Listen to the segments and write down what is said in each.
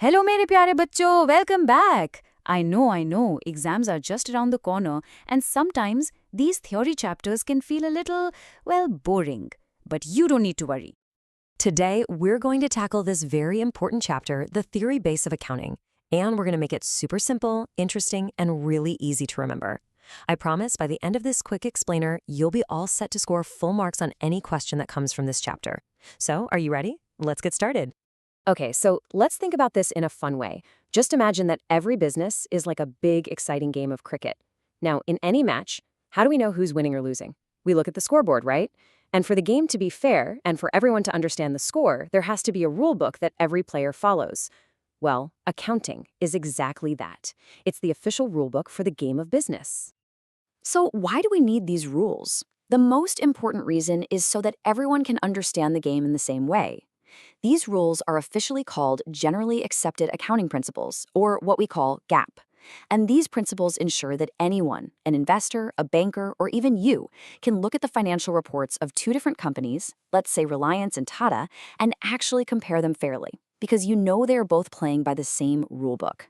Hello मेरे प्यारे बच्चों, welcome back. I know, exams are just around the corner, and sometimes these theory chapters can feel a little, well, boring. But you don't need to worry. Today, we're going to tackle this very important chapter, the theory base of accounting, and we're going to make it super simple, interesting, and really easy to remember. I promise by the end of this quick explainer, you'll be all set to score full marks on any question that comes from this chapter. So, are you ready? Let's get started. Okay, so let's think about this in a fun way. Just imagine that every business is like a big, exciting game of cricket. Now, in any match, how do we know who's winning or losing? We look at the scoreboard, right? And for the game to be fair and for everyone to understand the score, there has to be a rule book that every player follows. Well, accounting is exactly that. It's the official rulebook for the game of business. So why do we need these rules? The most important reason is so that everyone can understand the game in the same way. These rules are officially called Generally Accepted Accounting Principles, or what we call GAAP. And these principles ensure that anyone, an investor, a banker, or even you, can look at the financial reports of two different companies, let's say Reliance and Tata, and actually compare them fairly, because you know they are both playing by the same rulebook.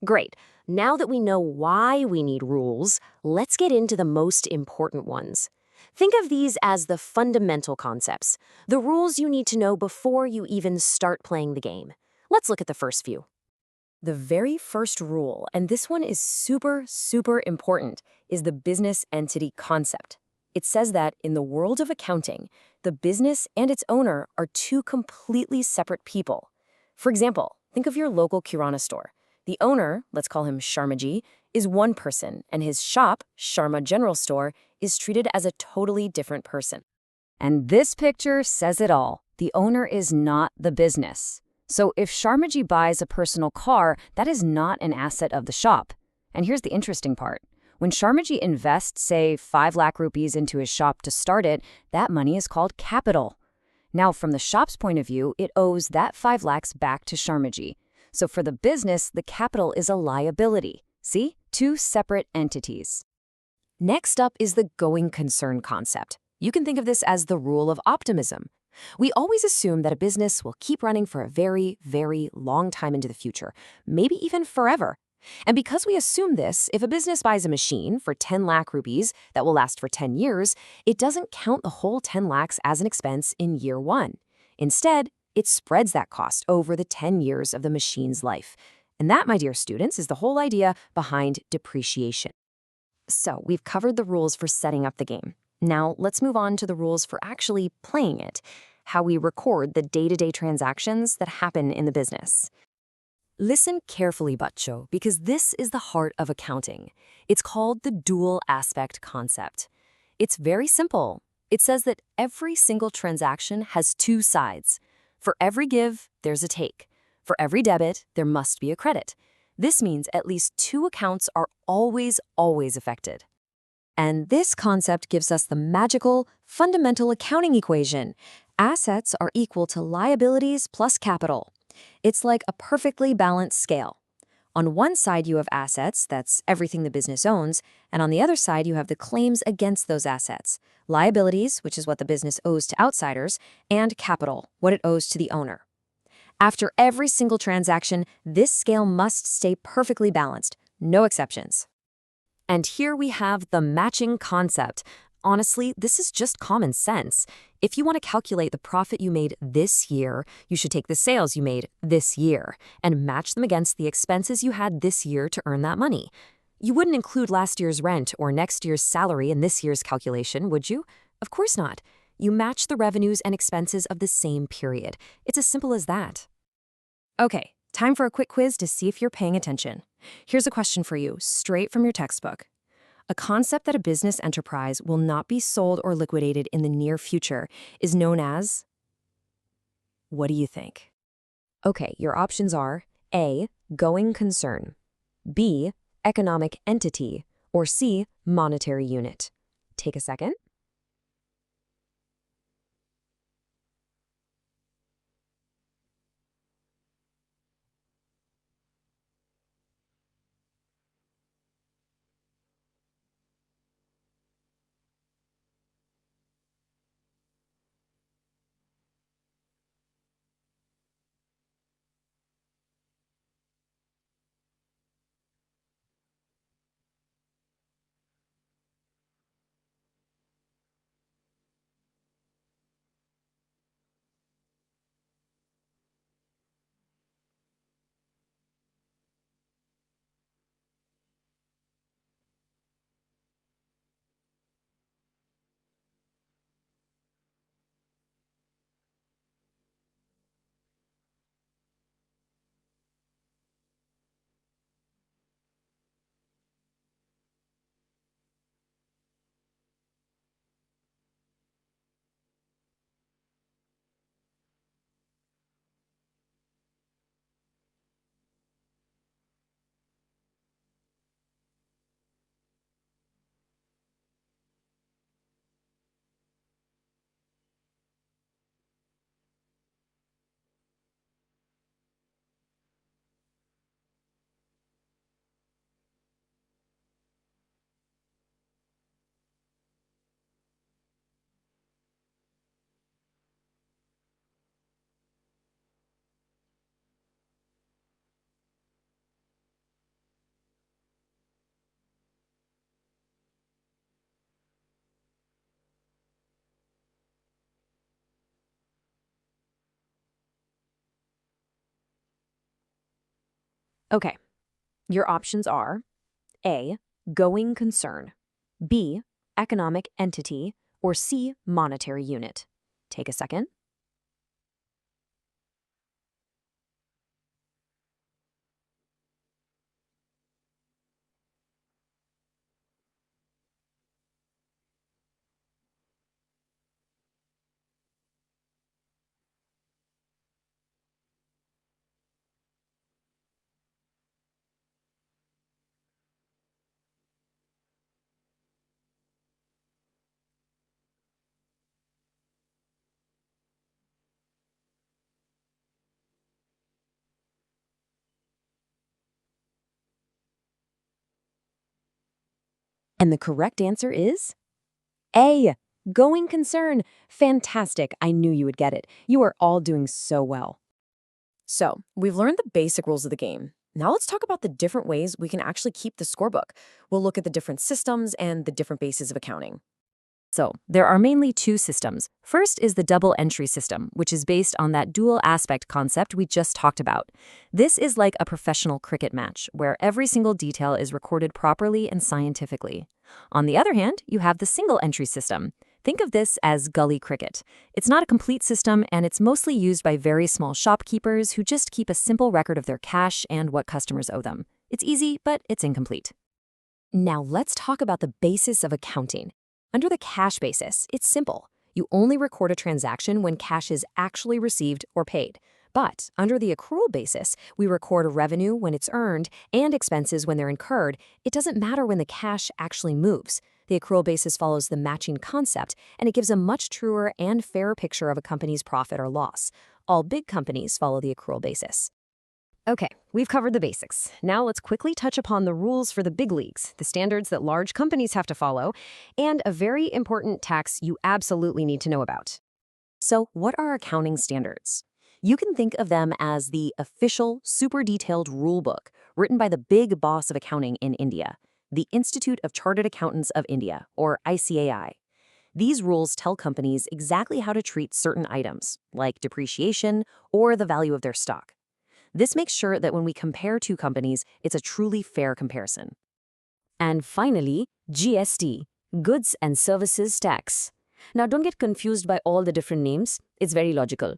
Great. Now that we know why we need rules, let's get into the most important ones. Think of these as the fundamental concepts, the rules you need to know before you even start playing the game. Let's look at the first few. The very first rule, and this one is super, super important, is the business entity concept. It says that in the world of accounting, the business and its owner are two completely separate people. For example, think of your local Kirana store. The owner, let's call him Sharmaji, is one person, and his shop, Sharma General Store, is treated as a totally different person. And this picture says it all. The owner is not the business. So if Sharmaji buys a personal car, that is not an asset of the shop. And here's the interesting part. When Sharmaji invests, say, 5 lakh rupees into his shop to start it, that money is called capital. Now, from the shop's point of view, it owes that 5 lakhs back to Sharmaji. So for the business, the capital is a liability. See? Two separate entities. Next up is the going concern concept. You can think of this as the rule of optimism. We always assume that a business will keep running for a very, very long time into the future, maybe even forever. And because we assume this, if a business buys a machine for 10 lakh rupees that will last for 10 years, it doesn't count the whole 10 lakhs as an expense in year one. Instead, it spreads that cost over the 10 years of the machine's life. And that, my dear students, is the whole idea behind depreciation. So we've covered the rules for setting up the game. Now let's move on to the rules for actually playing it, how we record the day-to-day transactions that happen in the business. Listen carefully, bachcho, because this is the heart of accounting. It's called the dual aspect concept. It's very simple. It says that every single transaction has two sides. For every give, there's a take. For every debit, there must be a credit. This means at least two accounts are always affected. And this concept gives us the magical, fundamental accounting equation. Assets are equal to liabilities plus capital. It's like a perfectly balanced scale. On one side, you have assets, that's everything the business owns, and on the other side, you have the claims against those assets. Liabilities, which is what the business owes to outsiders, and capital, what it owes to the owner. After every single transaction, this scale must stay perfectly balanced, no exceptions. And here we have the matching concept. Honestly, this is just common sense. If you want to calculate the profit you made this year, you should take the sales you made this year and match them against the expenses you had this year to earn that money. You wouldn't include last year's rent or next year's salary in this year's calculation, would you? Of course not. You match the revenues and expenses of the same period. It's as simple as that. Okay, time for a quick quiz to see if you're paying attention. Here's a question for you, straight from your textbook. A concept that a business enterprise will not be sold or liquidated in the near future is known as... What do you think? Okay, your options are A, going concern, B, economic entity, or C, monetary unit. Take a second. Okay, your options are A, going concern, B, economic entity, or C, monetary unit. Take a second. And the correct answer is A, going concern. Fantastic. I knew you would get it. You are all doing so well. So, we've learned the basic rules of the game. Now let's talk about the different ways we can actually keep the scorebook. We'll look at the different systems and the different bases of accounting. So, there are mainly two systems. First is the double entry system, which is based on that dual aspect concept we just talked about. This is like a professional cricket match, where every single detail is recorded properly and scientifically. On the other hand, you have the single entry system. Think of this as gully cricket. It's not a complete system, and it's mostly used by very small shopkeepers who just keep a simple record of their cash and what customers owe them. It's easy, but it's incomplete. Now let's talk about the basis of accounting. Under the cash basis, it's simple. You only record a transaction when cash is actually received or paid. But under the accrual basis, we record revenue when it's earned and expenses when they're incurred. It doesn't matter when the cash actually moves. The accrual basis follows the matching concept, and it gives a much truer and fairer picture of a company's profit or loss. All big companies follow the accrual basis. Okay, we've covered the basics. Now let's quickly touch upon the rules for the big leagues, the standards that large companies have to follow, and a very important tax you absolutely need to know about. So, what are accounting standards? You can think of them as the official, super detailed rulebook written by the big boss of accounting in India, the Institute of Chartered Accountants of India, or ICAI. These rules tell companies exactly how to treat certain items, like depreciation or the value of their stock. This makes sure that when we compare two companies, it's a truly fair comparison. And finally, GST, Goods and Services Tax. Now don't get confused by all the different names. It's very logical.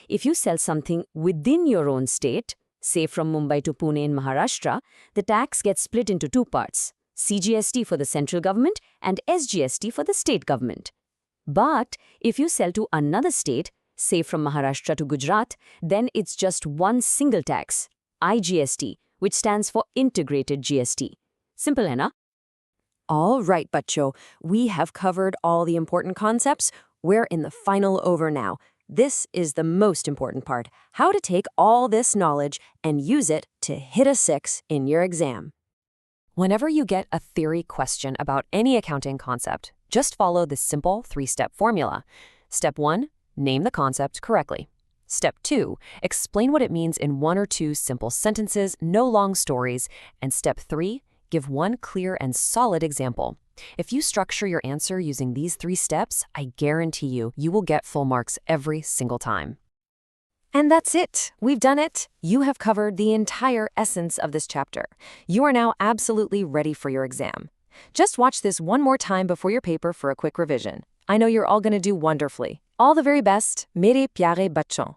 If you sell something within your own state, say from Mumbai to Pune in Maharashtra, the tax gets split into two parts, CGST for the central government and SGST for the state government. But if you sell to another state, say from Maharashtra to Gujarat, then it's just one single tax, IGST, which stands for Integrated GST. Simple, hai na? All right, Bachcho, we have covered all the important concepts. We're in the final over now. This is the most important part, how to take all this knowledge and use it to hit a 6 in your exam. Whenever you get a theory question about any accounting concept, just follow this simple 3-step formula. Step 1, name the concept correctly. Step 2, explain what it means in 1 or 2 simple sentences, no long stories. And step 3, give one clear and solid example. If you structure your answer using these 3 steps, I guarantee you will get full marks every single time. And that's it. We've done it. You have covered the entire essence of this chapter. You are now absolutely ready for your exam. Just watch this one more time before your paper for a quick revision. I know you're all going to do wonderfully. All the very best, mere pyare bachchon.